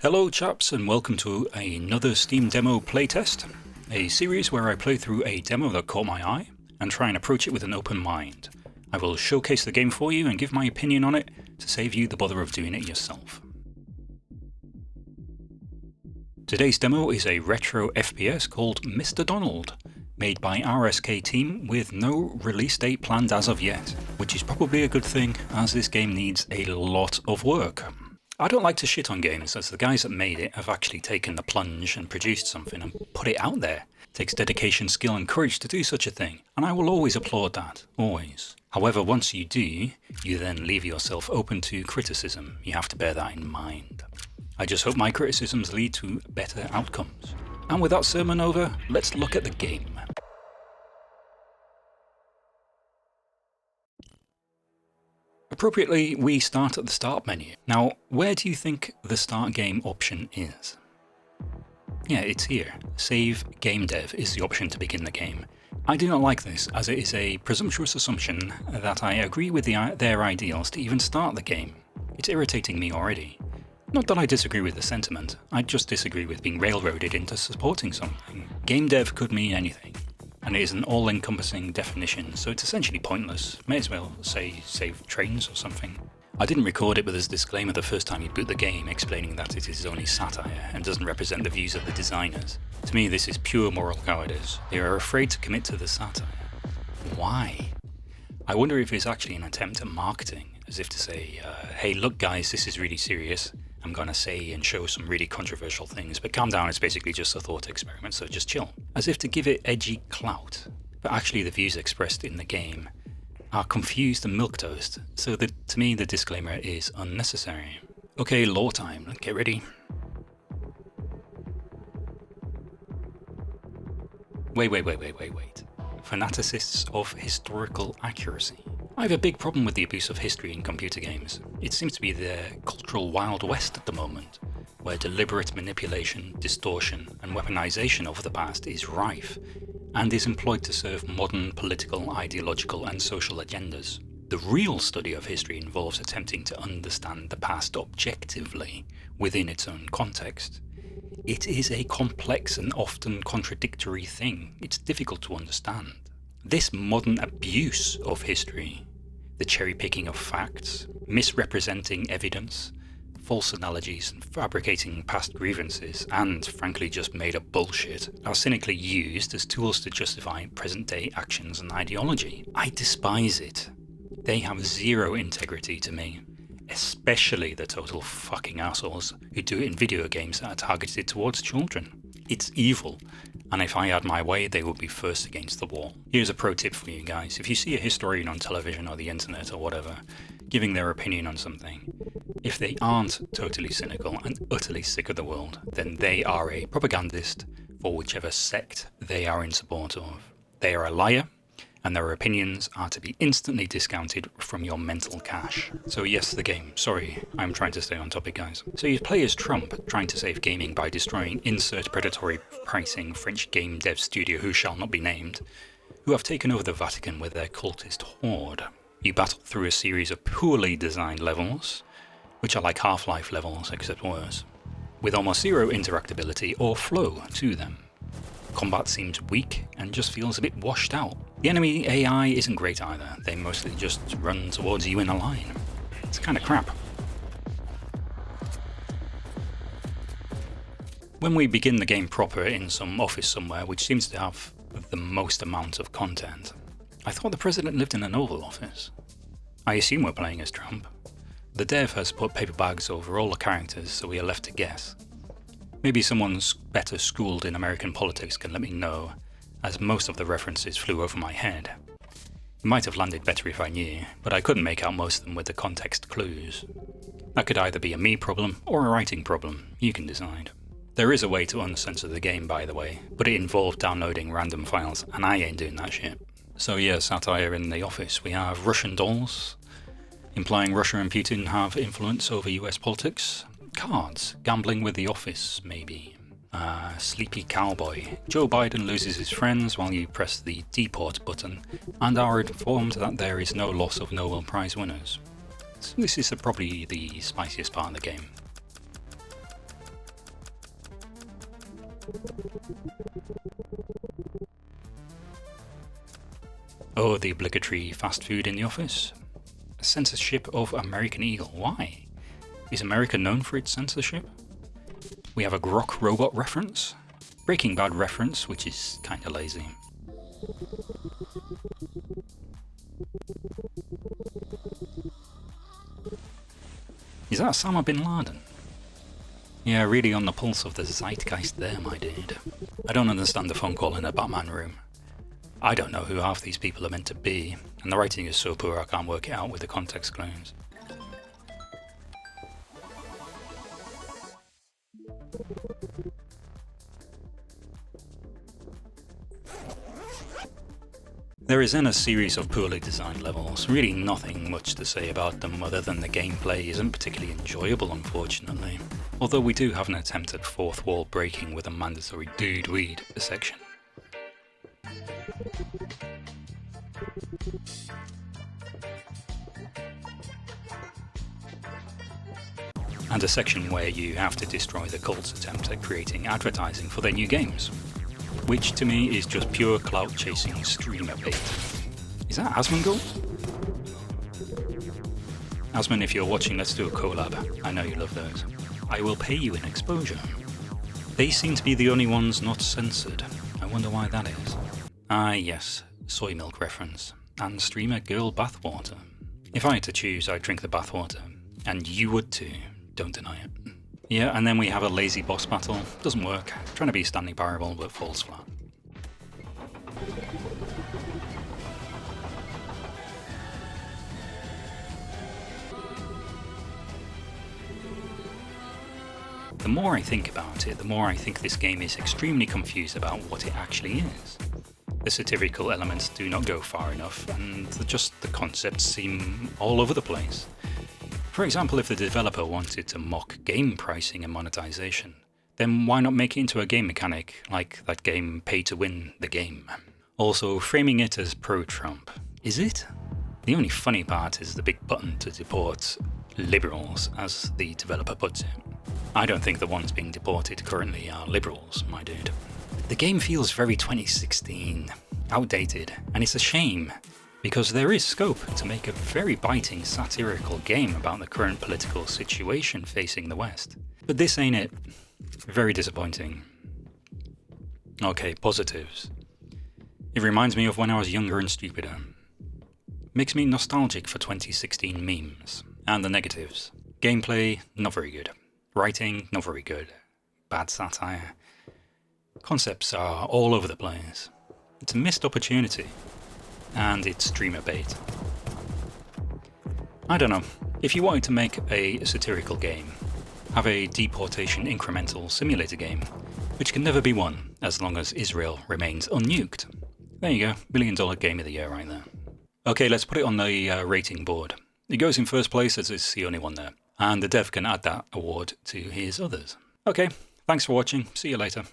Hello chaps, and welcome to another Steam demo playtest, a series where I play through a demo that caught my eye and try and approach it with an open mind. I will showcase the game for you and give my opinion on it to save you the bother of doing it yourself. Today's demo is a retro FPS called Mr. Donald, made by RSK team with no release date planned as of yet, which is probably a good thing as this game needs a lot of work. I don't like to shit on games, as the guys that made it have actually taken the plunge and produced something and put it out there. It takes dedication, skill and courage to do such a thing, and I will always applaud that, always. However, once you do, you then leave yourself open to criticism. You have to bear that in mind. I just hope my criticisms lead to better outcomes. And with that sermon over, let's look at the game. Appropriately, we start at the start menu. Now, where do you think the start game option is? Yeah, it's here. Save Gamedev is the option to begin the game. I do not like this, as it is a presumptuous assumption that I agree with their ideals to even start the game. It's irritating me already. Not that I disagree with the sentiment, I just disagree with being railroaded into supporting something. Gamedev could mean anything, and it is an all-encompassing definition, so it's essentially pointless. May as well say save trains or something. I didn't record it with this disclaimer the first time you boot the game, explaining that it is only satire and doesn't represent the views of the designers. To me, this is pure moral cowardice. They are afraid to commit to the satire. Why? I wonder if it's actually an attempt at marketing, as if to say, hey look guys, this is really serious. I'm gonna say and show some really controversial things, but calm down, it's basically just a thought experiment, so just chill. As if to give it edgy clout. But actually the views expressed in the game are confused and milquetoast, so to me the disclaimer is unnecessary. Okay, lore time, get ready. Wait. Fanaticists of historical accuracy. I have a big problem with the abuse of history in computer games. It seems to be the cultural Wild West at the moment, where deliberate manipulation, distortion and weaponization of the past is rife, and is employed to serve modern political, ideological and social agendas. The real study of history involves attempting to understand the past objectively, within its own context. It is a complex and often contradictory thing. It's difficult to understand. This modern abuse of history, the cherry-picking of facts, misrepresenting evidence, false analogies and fabricating past grievances, and frankly just made-up bullshit, are cynically used as tools to justify present-day actions and ideology. I despise it. They have zero integrity to me, especially the total fucking assholes who do it in video games that are targeted towards children. It's evil. And if I had my way, they would be first against the wall. Here's a pro tip for you guys. If you see a historian on television or the internet or whatever, giving their opinion on something, if they aren't totally cynical and utterly sick of the world, then they are a propagandist for whichever sect they are in support of. They are a liar, and their opinions are to be instantly discounted from your mental cache. So yes, the game. Sorry, I'm trying to stay on topic, guys. So you play as Trump, trying to save gaming by destroying insert predatory pricing French game dev studio who shall not be named, who have taken over the Vatican with their cultist horde. You battle through a series of poorly designed levels, which are like Half-Life levels, except worse, with almost zero interactability or flow to them. Combat seems weak and just feels a bit washed out. The enemy AI isn't great either, they mostly just run towards you in a line. It's kinda crap. When we begin the game proper in some office somewhere, which seems to have the most amount of content, I thought the president lived in an Oval Office. I assume we're playing as Trump. The dev has put paper bags over all the characters, so we are left to guess. Maybe someone's better schooled in American politics can let me know, as most of the references flew over my head. It might have landed better if I knew, but I couldn't make out most of them with the context clues. That could either be a me problem or a writing problem, you can decide. There is a way to uncensor the game, by the way, but it involved downloading random files, and I ain't doing that shit. So yeah, satire in the office. We have Russian dolls, implying Russia and Putin have influence over US politics. Cards, gambling with the office, maybe. Sleepy cowboy. Joe Biden loses his friends while you press the deport button, and are informed that there is no loss of Nobel Prize winners. So this is probably the spiciest part of the game. Oh, the obligatory fast food in the office. Censorship of American Eagle. Why? Is America known for its censorship? We have a Grok robot reference. Breaking Bad reference, which is kinda lazy. Is that Osama bin Laden? Yeah, really on the pulse of the zeitgeist there, my dude. I don't understand the phone call in a Batman room. I don't know who half these people are meant to be, and the writing is so poor I can't work it out with the context clues. There is then a series of poorly designed levels, really nothing much to say about them other than the gameplay isn't particularly enjoyable, unfortunately. Although we do have an attempt at fourth wall breaking with a mandatory dude weed section. And a section where you have to destroy the cult's attempt at creating advertising for their new games. Which to me is just pure clout chasing streamer bait. Is that Asmongold? Asmon, if you're watching, let's do a collab. I know you love those. I will pay you in exposure. They seem to be the only ones not censored. I wonder why that is. Ah yes, soy milk reference. And streamer girl bathwater. If I had to choose, I'd drink the bathwater. And you would too, don't deny it. Yeah, and then we have a lazy boss battle. Doesn't work. Trying to be Stanley Parable, but falls flat. The more I think about it, the more I think this game is extremely confused about what it actually is. The satirical elements do not go far enough, and just the concepts seem all over the place. For example, if the developer wanted to mock game pricing and monetization, then why not make it into a game mechanic like that game Pay to Win the Game? Also, framing it as pro-Trump. Is it? The only funny part is the big button to deport liberals, as the developer puts it. I don't think the ones being deported currently are liberals, my dude. The game feels very 2016, outdated, and it's a shame. Because there is scope to make a very biting satirical game about the current political situation facing the West. But this ain't it. Very disappointing. Okay, positives. It reminds me of when I was younger and stupider. Makes me nostalgic for 2016 memes. And the negatives. Gameplay, not very good. Writing, not very good. Bad satire. Concepts are all over the place. It's a missed opportunity. And it's streamer bait. I don't know, if you wanted to make a satirical game, have a deportation incremental simulator game, which can never be won as long as Israel remains unnuked. There you go, $1 million game of the year right there. Okay, let's put it on the rating board. It goes in first place as it's the only one there, and the dev can add that award to his others. Okay, thanks for watching, see you later.